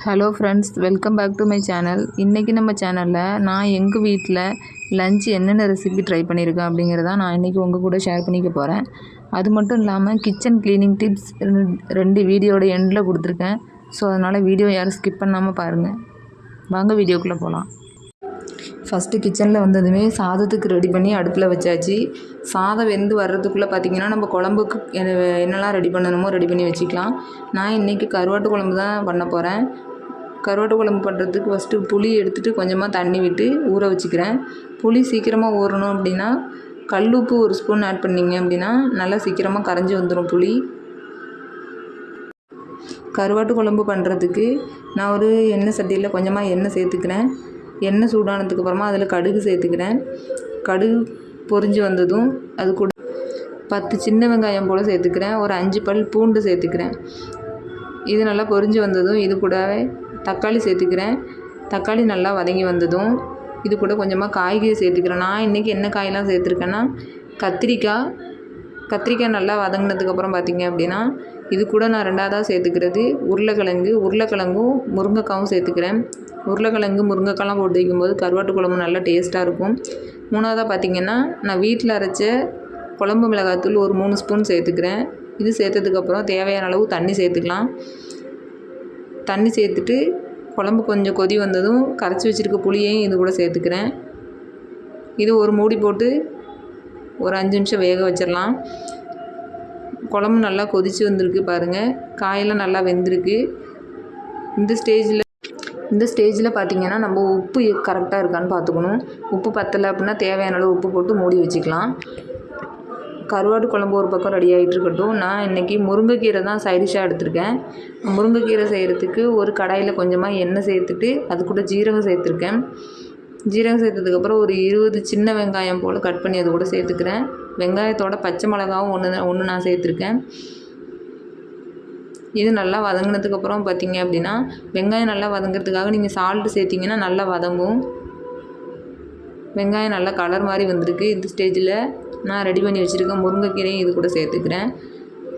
Hello friends, welcome back to my channel. இன்றைக்கி நம்ம சேனலில் நான் எங்கள் வீட்டில் லஞ்ச் என்னென்ன ரெசிபி ட்ரை பண்ணியிருக்கேன் அப்படிங்கிறதான் நான் இன்றைக்கி உங்கள் கூட ஷேர் பண்ணிக்க போகிறேன். அது மட்டும் இல்லாமல் கிச்சன் க்ளீனிங் டிப்ஸ் 2 வீடியோட எண்டில் கொடுத்துருக்கேன். ஸோ அதனால் வீடியோ யாரும் ஸ்கிப் பண்ணாமல் பாருங்கள். வாங்க வீடியோக்குள்ளே போகலாம். ஃபஸ்ட்டு கிச்சனில் வந்ததுமே சாதத்துக்கு ரெடி பண்ணி அடுப்பில் வச்சாச்சு. சாதம் வெந்து வர்றதுக்குள்ளே பார்த்திங்கன்னா நம்ம குழம்புக்கு என்னெல்லாம் ரெடி பண்ணணுமோ ரெடி பண்ணி வச்சுக்கலாம். நான் இன்றைக்கி கருவாட்டு குழம்பு தான் பண்ண போகிறேன். கருவாட்டு குழம்பு பண்ணுறதுக்கு ஃபஸ்ட்டு புளி எடுத்துகிட்டு கொஞ்சமாக தண்ணி விட்டு ஊற வச்சுக்கிறேன். புளி சீக்கிரமாக ஊறணும் அப்படின்னா கல்லுப்பு 1 ஸ்பூன் ஆட் பண்ணிங்க அப்படின்னா நல்லா சீக்கிரமாக கரைஞ்சி வந்துடும் புளி. கருவாட்டு குழம்பு பண்ணுறதுக்கு நான் ஒரு எண்ணெய் சட்டியில் கொஞ்சமாக எண்ணெய் சேர்த்துக்கிறேன். எண்ணெய் சூடானதுக்கப்புறமா அதில் கடுகு சேர்த்துக்கிறேன். கடுகு பொரிஞ்சு வந்ததும் அது கூட 10 சின்ன வெங்காயம் போல் சேர்த்துக்கிறேன். ஒரு 5 பல் பூண்டு சேர்த்துக்கிறேன். இது நல்லா பொரிஞ்சு வந்ததும் இது கூடவே தக்காளி சேர்த்துக்கிறேன். தக்காளி நல்லா வதங்கி வந்ததும் இது கூட கொஞ்சமாக காய்கறி சேர்த்துக்கிறேன். நான் இன்றைக்கி என்ன காயெல்லாம் சேர்த்துருக்கேன்னா கத்திரிக்காய் நல்லா வதங்கினதுக்கப்புறம் பார்த்திங்க அப்படின்னா இது கூட நான் 2ஆவதாக சேர்த்துக்கிறது உருளைக்கிழங்கும் முருங்கைக்காவும் சேர்த்துக்கிறேன். உருளைக்கிழங்கு முருங்கைக்காலாம் போட்டு வைக்கும்போது கருவாட்டு குழம்பு நல்லா டேஸ்ட்டாக இருக்கும். 3ஆவதாக பார்த்திங்கன்னா நான் வீட்டில் அரைச்ச குழம்பு மிளகாத்தூள் ஒரு 3 ஸ்பூன் சேர்த்துக்கிறேன். இது சேர்த்ததுக்கப்புறம் தேவையான அளவு தண்ணி சேர்த்துக்கலாம். தண்ணி சேர்த்துட்டு குழம்பு கொஞ்சம் கொதி வந்ததும் கரைச்சி வச்சுருக்க புளியையும் இது கூட சேர்த்துக்கிறேன். இது ஒரு மூடி போட்டு ஒரு 5 நிமிஷம் வேக வச்சிடலாம். குழம்பு நல்லா கொதித்து வந்திருக்கு பாருங்கள். காயெல்லாம் நல்லா வெந்திருக்கு. இந்த ஸ்டேஜில் பார்த்திங்கன்னா நம்ம உப்பு கரெக்டாக இருக்கான்னு பார்த்துக்கணும். உப்பு பத்தலை அப்படின்னா தேவையான அளவு உப்பு போட்டு மூடி வச்சுக்கலாம். கருவாட்டு குழம்பு ஒரு பக்கம் ரெடி ஆகிட்டு இருக்கட்டும். நான் இன்றைக்கி முருங்கைக்கீரை தான் சைடிஷாக எடுத்திருக்கேன். முருங்கைக்கீரை செய்கிறதுக்கு ஒரு கடாயில் கொஞ்சமாக எண்ணெய் சேர்த்துட்டு அது கூட ஜீரகம் சேர்த்துருக்கேன். ஜீரகம் சேர்த்ததுக்கப்புறம் ஒரு 20 சின்ன வெங்காயம் போல் கட் பண்ணி அது கூட சேர்த்துக்கிறேன். வெங்காயத்தோட பச்சை மிளகாவும் ஒன்று நான் சேர்த்துருக்கேன். இது நல்லா வதங்கினதுக்கப்புறம் பார்த்திங்க அப்படின்னா வெங்காயம் நல்லா வதங்கிறதுக்காக நீங்கள் சால்ட்டு சேர்த்திங்கன்னா நல்லா வதங்கும். வெங்காயம் நல்லா கலர் மாதிரி வந்திருக்கு. இந்த ஸ்டேஜில் நான் ரெடி பண்ணி வச்சுருக்கேன் முருங்கைக்கீரையும் இது கூட சேர்த்துக்கிறேன்.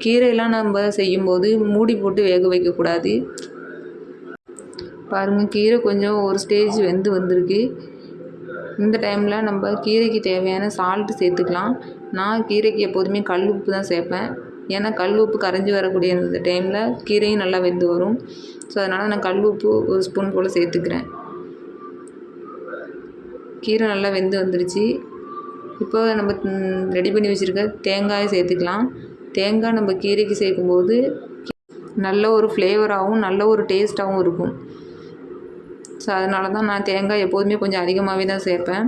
கீரையெல்லாம் நம்ம செய்யும்போது மூடி போட்டு வேக வைக்கக்கூடாது. பாருங்கள், கீரை கொஞ்சம் ஒரு ஸ்டேஜ் வெந்து வந்திருக்கு. இந்த டைமில் நம்ம கீரைக்கு தேவையான சால்ட்டு சேர்த்துக்கலாம். நான் கீரைக்கு எப்போதுமே கல் உப்பு தான் சேர்ப்பேன். ஏன்னா கல் உப்பு கரைஞ்சி வரக்கூடிய இந்த டைமில் கீரையும் நல்லா வெந்து வரும். ஸோ அதனால் நான் கல் உப்பு 1 ஸ்பூன் போல் சேர்த்துக்கிறேன். கீரை நல்லா வெந்து வந்துருச்சு. இப்போ நம்ம ரெடி பண்ணி வச்சுருக்க தேங்காயை சேர்த்துக்கலாம். தேங்காய் நம்ம கீரைக்கு சேர்க்கும்போது நல்ல ஒரு ஃப்ளேவராகவும் நல்ல ஒரு டேஸ்ட்டாகவும் இருக்கும். ஸோ அதனால தான் நான் தேங்காய் எப்போதுமே கொஞ்சம் அதிகமாகவே தான் சேர்ப்பேன்.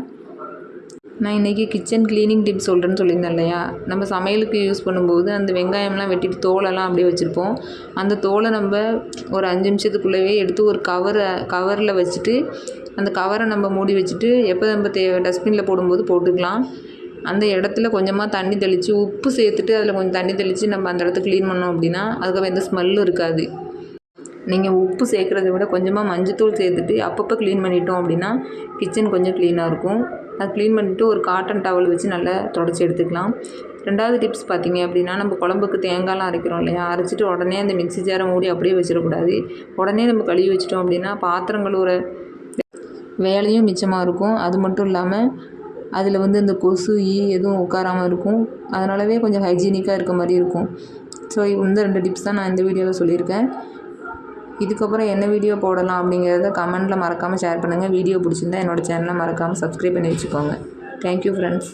நான் இன்றைக்கி கிச்சன் க்ளீனிங் டிப்ஸ் சொல்கிறேன்னு சொல்லியிருந்தேன் இல்லையா. நம்ம சமையலுக்கு யூஸ் பண்ணும்போது அந்த வெங்காயம்லாம் வெட்டிட்டு தோலெல்லாம் அப்படியே வச்சுருப்போம். அந்த தோலை நம்ம ஒரு 5 நிமிஷத்துக்குள்ளேயே எடுத்து ஒரு கவரில் வச்சுட்டு அந்த கவரை நம்ம மூடி வச்சுட்டு எப்போ நம்ம டஸ்ட்பினில் போடும்போது போட்டுக்கலாம். அந்த இடத்துல கொஞ்சமாக தண்ணி தெளித்து உப்பு சேர்த்துட்டு அதில் கொஞ்சம் தண்ணி தெளித்து நம்ம அந்த இடத்த க்ளீன் பண்ணோம் அப்படின்னா அதுக்கு எந்த ஸ்மெல்லும் இருக்காது. நீங்கள் உப்பு சேர்க்குறத விட கொஞ்சமாக மஞ்சத்தூள் சேர்த்துட்டு அப்பப்போ க்ளீன் பண்ணிட்டோம் அப்படின்னா கிச்சன் கொஞ்சம் க்ளீனாக இருக்கும். அது க்ளீன் பண்ணிவிட்டு ஒரு காட்டன் டவல் வச்சு நல்லா தொடச்சி எடுத்துக்கலாம். 2ஆவது டிப்ஸ் பார்த்திங்க அப்படின்னா நம்ம குழம்புக்கு தேங்காய்லாம் அரைக்கிறோம் இல்லையா. அரைச்சிட்டு உடனே அந்த மிக்ஸி ஜாரை மூடி அப்படியே வச்சிடக்கூடாது. உடனே நம்ம கழுவி வச்சிட்டோம் அப்படின்னா பாத்திரம் கழுவுற வேலையும் மிச்சமாக இருக்கும். அது மட்டும் இல்லாமல் அதில் இந்த கொசு எதுவும் உட்காராமல் இருக்கும். அதனாலவே கொஞ்சம் ஹைஜீனிக்காக இருக்க மாதிரி இருக்கும். ஸோ இந்த 2 டிப்ஸ் தான் நான் இந்த வீடியோவில் சொல்லியிருக்கேன். இதுக்கப்புறம் என்ன வீடியோ போடலாம் அப்படிங்கிறத கமெண்ட்டில் மறக்காமல் ஷேர் பண்ணுங்கள். வீடியோ பிடிச்சிருந்தா என்னோடய சேனலை மறக்காமல் சப்ஸ்கிரைப் பண்ணி வச்சுக்கோங்க. Thank you friends.